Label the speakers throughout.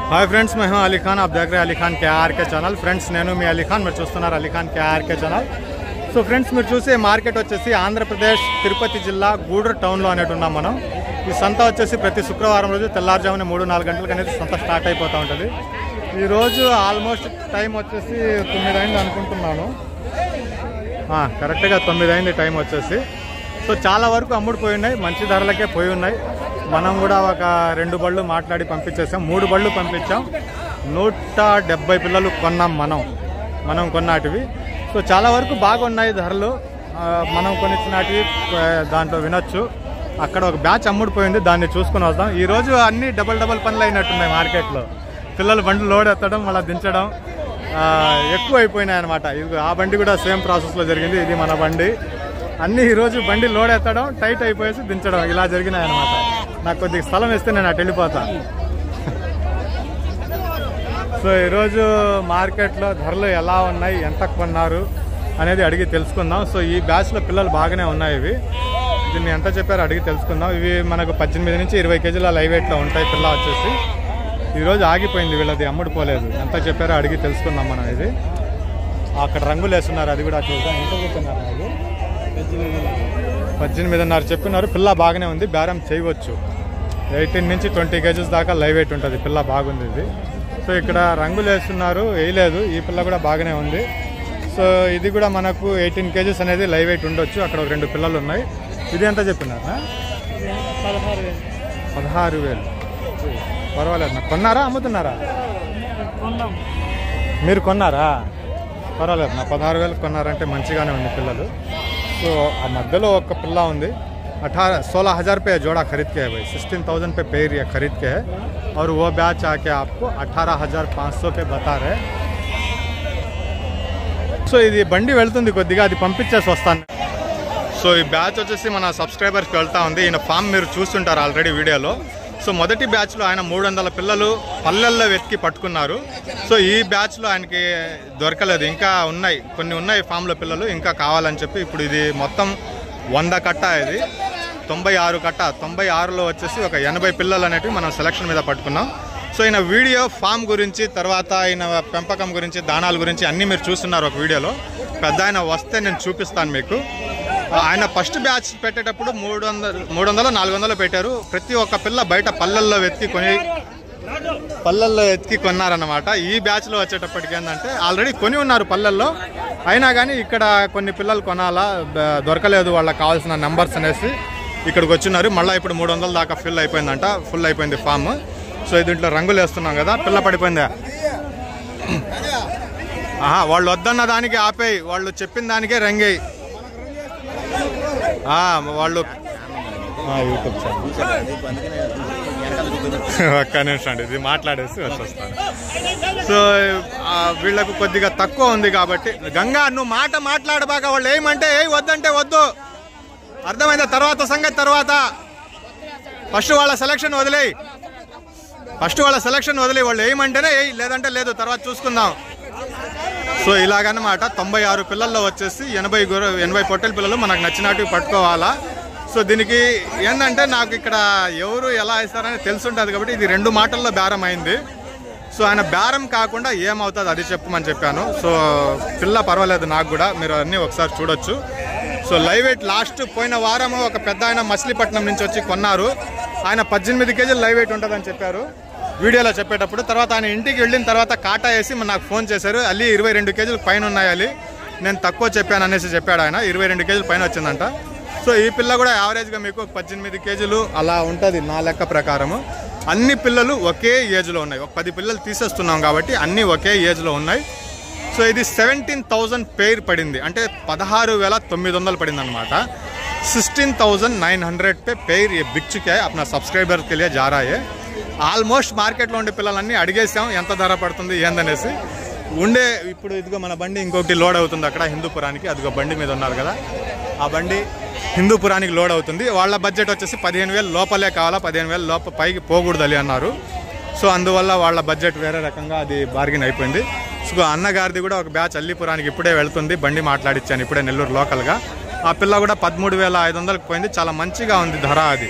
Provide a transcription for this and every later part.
Speaker 1: Hi friends, मैं हूं अली खान। आप देख रहे हैं अली खान KR के ఛానల్। ఫ్రెండ్స్ నేను మీ అలీ ఖాన్, మీరు చూస్తున్నారు అలీ ఖాన్ KR के ఛానల్। సో ఫ్రెండ్స్, మీరు చూసే మార్కెట్ వచ్చేసి ఆంధ్రప్రదేశ్ తిరుపతి జిల్లా గూడూరు టౌన్లో అనేటి ఉన్నాం మనం। ఈ సంత వచ్చేసి ప్రతి శుక్రవారం రోజు తెల్లారుజామున 3-4 గంటలకు అనేది సంత స్టార్ట్ అయిపోతూ ఉంటుంది। ఈరోజు ఆల్మోస్ట్ టైం వచ్చేసి 9 అయింది అనుకుంటున్నాను, కరెక్ట్గా 9 అయింది టైం వచ్చేసి। సో చాలా వరకు అమ్ముడుపోయి ఉన్నాయి, మంచి ధరలకే పోయి ఉన్నాయి। మనం కూడా ఒక 2 బళ్ళు మాట్లాడి పంపించేసాం, 3 బళ్ళు పంపించాం। 170 పిల్లలు కొన్నాం మనం కొన్నాటివి। సో చాలా వరకు బాగున్నాయి ధరలు, మనం కొనిచ్చినటివి దాంట్లో వినొచ్చు। అక్కడ ఒక బ్యాచ్ అమ్ముడిపోయింది, దాన్ని చూసుకుని వద్దాం। ఈరోజు అన్ని డబల్ పనులు అయినట్టున్నాయి మార్కెట్లో। పిల్లలు బండ్లు లోడ్ ఎత్తడం మళ్ళీ దించడం ఎక్కువ అయిపోయినాయి అనమాట। ఇది ఆ బండి కూడా సేమ్ ప్రాసెస్లో జరిగింది, ఇది మన బండి। అన్నీ ఈరోజు బండి లోడ్ ఎత్తడం, టైట్ అయిపోయేసి దించడం ఇలా జరిగినాయి అనమాట। నాకు కొద్దిగా స్థలం ఇస్తే నేను అటు వెళ్ళిపోతా। సో ఈరోజు మార్కెట్లో ధరలు ఎలా ఉన్నాయి, ఎంత కొన్నారు అనేది అడిగి తెలుసుకుందాం। సో ఈ బ్యాచ్లో పిల్లలు బాగానే ఉన్నాయి, ఇవి దీన్ని ఎంత చెప్పారో అడిగి తెలుసుకుందాం। ఇవి మనకు 18 నుంచి 20 కేజీల లైవ్ వెయిట్లో ఉంటాయి పిల్ల వచ్చేసి। ఈరోజు ఆగిపోయింది వీళ్ళది, అమ్ముడుపోలేదు। ఎంత చెప్పారో అడిగి తెలుసుకుందాం మనం। ఇది అక్కడ రంగులు వేస్తున్నారు, అది కూడా చూద్దాం। ఎంత చెప్తున్నారు? 18.5 చెప్పినారు। పిల్ల బాగానే ఉంది, బేరం చేయవచ్చు। 18 నుంచి 20 కేజీస్ దాకా లైవ్ వెయిట్ ఉంటుంది, పిల్ల బాగుంది ఇది। సో ఇక్కడ రంగులు వేస్తున్నారు, వేయలేదు। ఈ పిల్ల కూడా బాగానే ఉంది। సో ఇది కూడా మనకు 18 కేజీస్ అనేది లైవ్ వెయిట్ ఉండొచ్చు। అక్కడ 2 పిల్లలు ఉన్నాయి। ఇది ఎంత చెప్పినారా? 16,000। పర్వాలేదు, కొన్నారా అమ్ముతున్నారా? మీరు కొన్నారా? పర్వాలేదు, 16,000 కొన్నారంటే మంచిగానే ఉంది పిల్లలు। సో ఆ మధ్యలో ఒక పిల్ల ఉంది, 16,000 रुपये जोड़ा खरीद के है भाई, 16,000 पे पेयर ये खरीद के है। और वो बैच आके आपको 18,500 पे बता रहे। సో ఇది బండి వెళ్తుంది కొద్దిగా, అది పంపించేసి వస్తాను। సో ఈ బ్యాచ్ వచ్చేసి మన సబ్స్క్రైబర్స్కి వెళ్తా ఉంది। ఈయన ఫామ్ మీరు చూస్తుంటారు ఆల్రెడీ వీడియోలో। సో మొదటి బ్యాచ్లో ఆయన 300 పిల్లలు పల్లెల్లో వెతికి పట్టుకున్నారు। సో ఈ బ్యాచ్లో ఆయనకి దొరకలేదు, ఇంకా ఉన్నాయి, కొన్ని ఉన్నాయి ఫామ్లో పిల్లలు ఇంకా కావాలని చెప్పి ఇప్పుడు ఇది మొత్తం 100 కట్ట, ఇది 96 కట్ట। 96లో వచ్చేసి ఒక 80 పిల్లలు అనేటివి మనం సెలక్షన్ మీద పట్టుకున్నాం। సో ఈయన వీడియో ఫామ్ గురించి, తర్వాత ఆయన పెంపకం గురించి, దానాల గురించి అన్నీ మీరు చూస్తున్నారు ఒక వీడియోలో। పెద్ద ఆయన వస్తే నేను చూపిస్తాను మీకు। ఆయన ఫస్ట్ బ్యాచ్ పెట్టేటప్పుడు 300-400 పెట్టారు। ప్రతి ఒక్క పిల్ల బయట పల్లెల్లో వెతికి కొన్నారన్నమాట। ఈ బ్యాచ్లో వచ్చేటప్పటికి ఏంటంటే ఆల్రెడీ కొని ఉన్నారు పల్లెల్లో, అయినా కానీ ఇక్కడ కొన్ని పిల్లలు కొనాలా, దొరకలేదు వాళ్ళకి కావాల్సిన నెంబర్స్ అనేసి ఇక్కడికి వచ్చినారు। మళ్ళీ ఇప్పుడు 300 దాకా ఫుల్ అయిపోయింది ఫామ్। సో దీంట్లో రంగులు వేస్తున్నాం కదా, పిల్ల పడిపోయిందా? వాళ్ళు వద్దన్న దానికి ఆపేయి, వాళ్ళు చెప్పిన దానికే రంగేయి। వాళ్ళు యూట్యూబ్ ఛానల్ ఒక్క నిమిషం అండి, ఇది మాట్లాడేసి వస్తాను। సో వీళ్ళకు కొద్దిగా తక్కువ ఉంది కాబట్టి, గంగా నువ్వు మాట్లాడబాగా, వాళ్ళు ఏమంటే వద్దంటే వద్దు, అర్థమైందా? తర్వాత సంగతి తర్వాత, ఫస్ట్ వాళ్ళ సెలక్షన్ వదిలేయి, వాళ్ళు ఏమంటేనే లేదంటే లేదు, తర్వాత చూసుకుందాం। సో ఇలాగనమాట 96 పిల్లల్లో వచ్చేసి 80 పొట్టెల పిల్లలు మనకు నచ్చినట్టు పట్టుకోవాలా। సో దీనికి ఏంటంటే నాకు ఇక్కడ ఎవరు ఎలా ఇస్తారని తెలుసుంటుంది కాబట్టి ఇది 2 మాటల్లో బేరం అయింది। సో ఆయన బేరం కాకుండా ఏమవుతుంది అది చెప్పమని చెప్పాను। సో పిల్ల పర్వాలేదు నాకు కూడా, మీరు అన్నీ ఒకసారి చూడొచ్చు। సో లైవ్ వెయిట్ లాస్ట్ పోయిన వారం ఒక పెద్ద ఆయన మచిలీపట్నం నుంచి వచ్చి కొన్నారు, ఆయన 18 కేజీలు లైవ్ వెయిట్ ఉంటుందని చెప్పారు వీడియోలో చెప్పేటప్పుడు। తర్వాత ఆయన ఇంటికి వెళ్ళిన తర్వాత కాటా వేసి నాకు ఫోన్ చేశారు, అల్లి 22 కేజీలు పైన ఉన్నాయి అల్లి, నేను తక్కువ చెప్పాను అనేసి చెప్పాడు ఆయన, 22 కేజీలు పైన వచ్చిందంట। సో ఈ పిల్ల కూడా యావరేజ్గా మీకు 18 కేజీలు అలా ఉంటుంది నా లెక్క ప్రకారము। అన్ని పిల్లలు ఒకే ఏజ్లో ఉన్నాయి, ఒక 10 పిల్లలు తీసేస్తున్నాం కాబట్టి అన్నీ ఒకే ఏజ్లో ఉన్నాయి। సో ఇది 17,000 पेयर పడింది, అంటే 16,900 పడింది అనమాట। 16,900 पे पेयर ये बिक चुका है, अपना सब्सक्राइबर के लिए जा रहा है। ఆల్మోస్ట్ మార్కెట్లో ఉండే పిల్లలన్నీ అడిగేసాం ఎంత ధర పడుతుంది ఏందనేసి ఉండే। ఇప్పుడు ఇదిగో మన బండి ఇంకొకటి లోడ్ అవుతుంది అక్కడ హిందూపురానికి, అదిగో బండి మీద ఉన్నారు కదా, ఆ బండి హిందూపురానికి లోడ్ అవుతుంది। వాళ్ళ బడ్జెట్ వచ్చేసి 15,000 లోపలే కావాలా, 15,000 పైకి పోకూడదు అన్నారు। సో అందువల్ల వాళ్ళ బడ్జెట్ వేరే రకంగా అది బార్గెన్ అయిపోయింది। సో అన్నగారిది కూడా ఒక బ్యాచ్ అల్లీపురానికి ఇప్పుడే వెళ్తుంది, బండి మాట్లాడిచ్చాను ఇప్పుడే నెల్లూరు లోకల్గా। ఆ పిల్ల కూడా 13,500కి పోయింది, చాలా మంచిగా ఉంది ధర అది।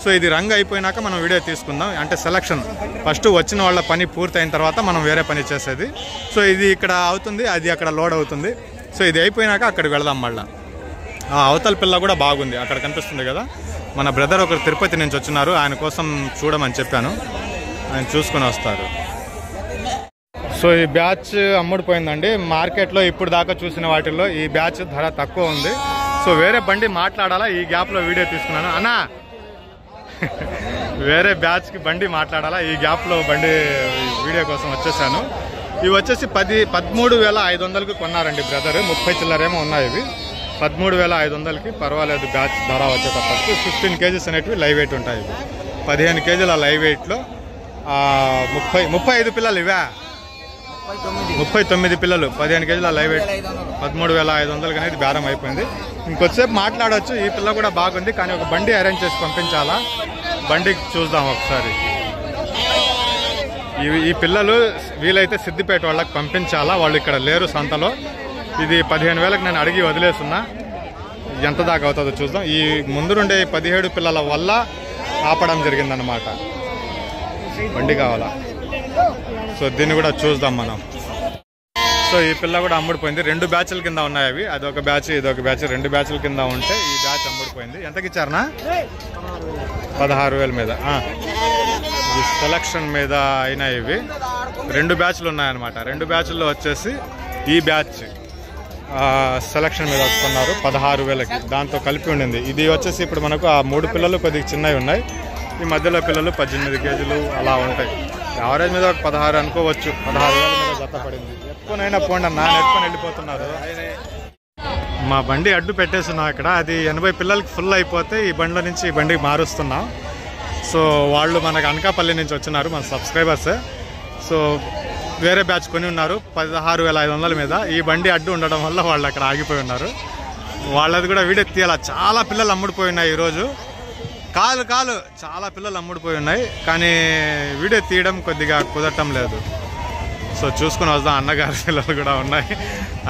Speaker 1: సో ఇది రంగు అయిపోయినాక మనం వీడియో తీసుకుందాం. అంటే సెలక్షన్ ఫస్ట్ వచ్చిన వాళ్ళ పని పూర్తయిన తర్వాత మనం వేరే పని చేసేది. సో ఇది ఇక్కడ అవుతుంది, అది అక్కడ లోడ్ అవుతుంది. సో ఇది అయిపోయినాక అక్కడికి వెళదాం. మళ్ళీ ఆ అవతల పిల్ల కూడా బాగుంది, అక్కడ కనిపిస్తుంది కదా. మన బ్రదర్ ఒకరు తిరుపతి నుంచి వచ్చినారు, ఆయన కోసం చూడమని చెప్పాను, ఆయన చూసుకొని వస్తారు. సో ఈ బ్యాచ్ అమ్ముడిపోయిందండి. మార్కెట్లో ఇప్పుడు దాకా చూసిన వాటిల్లో ఈ బ్యాచ్ ధర తక్కువ ఉంది. సో వేరే బండి మాట్లాడాలా, ఈ గ్యాప్లో వీడియో తీసుకున్నాను. అన్నా వేరే బ్యాచ్కి బండి మాట్లాడాలా, ఈ గ్యాప్లో బండి వీడియో కోసం వచ్చేసాను. ఇవి వచ్చేసి 13,500కి కొన్నారండి బ్రదర్. 30 చిల్లరేమో ఉన్నాయి ఇవి. 13,500కి పర్వాలేదు బ్యాచ్ ధర వచ్చేటప్పటికి. 15 కేజీస్ అనేటివి లైవ్ వెయిట్ ఉంటాయి ఇవి. 15 కేజీల లైవ్ వెయిట్లో 35 పిల్లలు ఇవే. 39 పిల్లలు 15 కేజీల లైవ్ వెయిట్ 13,500 అనేది బేరం అయిపోయింది. ఇంకొచ్చేపు మాట్లాడవచ్చు. ఈ పిల్ల కూడా బాగుంది, కానీ ఒక బండి అరేంజ్ చేసి పంపించాలా. బండికి చూద్దాం ఒకసారి. ఈ పిల్లలు వీలైతే సిద్దిపేట వాళ్ళకి పంపించాలా, వాళ్ళు ఇక్కడ లేరు సంతలో. ఇది 15,000కి నేను అడిగి వదిలేస్తున్నా. ఎంత దాకా అవుతుందో చూద్దాం. ఈ ముందుండే 17 పిల్లల వల్ల ఆపడం జరిగిందన్నమాట. బండి కావాలా, సో దీన్ని కూడా చూద్దాం మనం. సో ఈ పిల్ల కూడా అమ్ముడిపోయింది. 2 బ్యాచ్ల కింద ఉన్నాయి అవి. అదొక బ్యాచ్, ఇదొక బ్యాచ్. 2 బ్యాచ్ల కింద ఉంటే ఈ బ్యాచ్ అమ్ముడిపోయింది. ఎంతకి ఇచ్చారనా? 16,000 మీద. ఈ సెలక్షన్ మీద అయినా ఇవి 2 బ్యాచ్లు ఉన్నాయన్నమాట. 2 బ్యాచ్ల్లో వచ్చేసి ఈ బ్యాచ్ సెలక్షన్ మీద వస్తున్నారు 16,000కి. దాంతో కలిపి ఉండింది. ఇది వచ్చేసి ఇప్పుడు మనకు ఆ 3 పిల్లలు కొద్దిగా చిన్నవి ఉన్నాయి. ఈ మధ్యలో పిల్లలు 18 కేజీలు అలా ఉంటాయి. యావరేజ్ మీద ఒక 16 అనుకోవచ్చు. 16,000 మీద జత పడింది. ఎప్పుడైనా పోండి అన్న, నెట్టుకొని వెళ్ళిపోతున్నారు. మా బండి అడ్డు పెట్టేస్తున్నాం ఇక్కడ. అది 80 పిల్లలకి ఫుల్ అయిపోతే ఈ బండిలో నుంచి ఈ బండికి మారుస్తున్నాం. సో వాళ్ళు మనకు అనకాపల్లి నుంచి వచ్చినారు, మన సబ్స్క్రైబర్స్. సో వేరే బ్యాచ్ కొని ఉన్నారు 16,500 మీద. ఈ బండి అడ్డు ఉండడం వల్ల వాళ్ళు అక్కడ ఆగిపోయి ఉన్నారు. వాళ్ళది కూడా వీడియో తీయాల. చాలా పిల్లలు అమ్ముడిపోయి ఉన్నాయి ఈరోజు. కాలు చాలా పిల్లలు అమ్ముడిపోయి ఉన్నాయి, కానీ వీడియో తీయడం కొద్దిగా కుదరటం లేదు. సో చూసుకుని వద్దాం. అన్నగారి పిల్లలు కూడా ఉన్నాయి,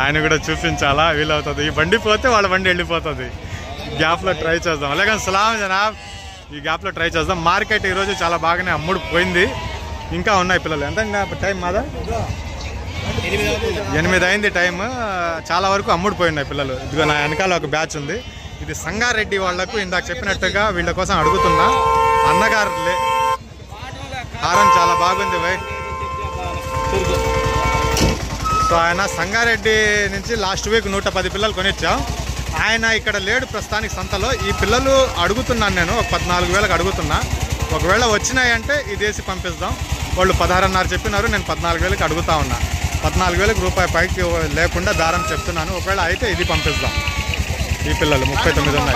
Speaker 1: ఆయన కూడా చూపించాలా వీలవుతుంది. ఈ బండి పోతే వాళ్ళ బండి వెళ్ళిపోతుంది. గ్యాప్లో ట్రై చేద్దాం. అలాగే సలాం జనాబ్, ఈ గ్యాప్లో ట్రై చేద్దాం. మార్కెట్ ఈరోజు చాలా బాగానే అమ్ముడిపోయింది. ఇంకా ఉన్నాయి పిల్లలు. ఎంత టైం మాదా? 8 అయింది టైం. చాలా వరకు అమ్ముడిపోయి ఉన్నాయి పిల్లలు. ఇదిగో నా వెనకాల ఒక బ్యాచ్ ఉంది. ఇది సంగారెడ్డి వాళ్లకు ఇందాక చెప్పినట్టుగా వీళ్ళ కోసం అడుగుతున్నా. అన్నగారు హారం చాలా బాగుంది భయ్. సో ఆయన సంగారెడ్డి నుంచి లాస్ట్ వీక్ 110 పిల్లలు కొనిచ్చాం. ఆయన ఇక్కడ లేడు ప్రస్తుతానికి సంతలో. ఈ పిల్లలు అడుగుతున్నాను నేను, ఒక 14,000కి అడుగుతున్నా. ఒకవేళ వచ్చినాయంటే ఇది వేసి పంపిస్తాం. వాళ్ళు 16,500 చెప్పినారు, నేను 14,000కి అడుగుతా ఉన్నా. 14,000కి రూపాయి పైకి లేకుండా దారం చెప్తున్నాను. ఒకవేళ అయితే ఇది పంపిస్తాం. ఈ పిల్లలు 39 ఉన్నాయి.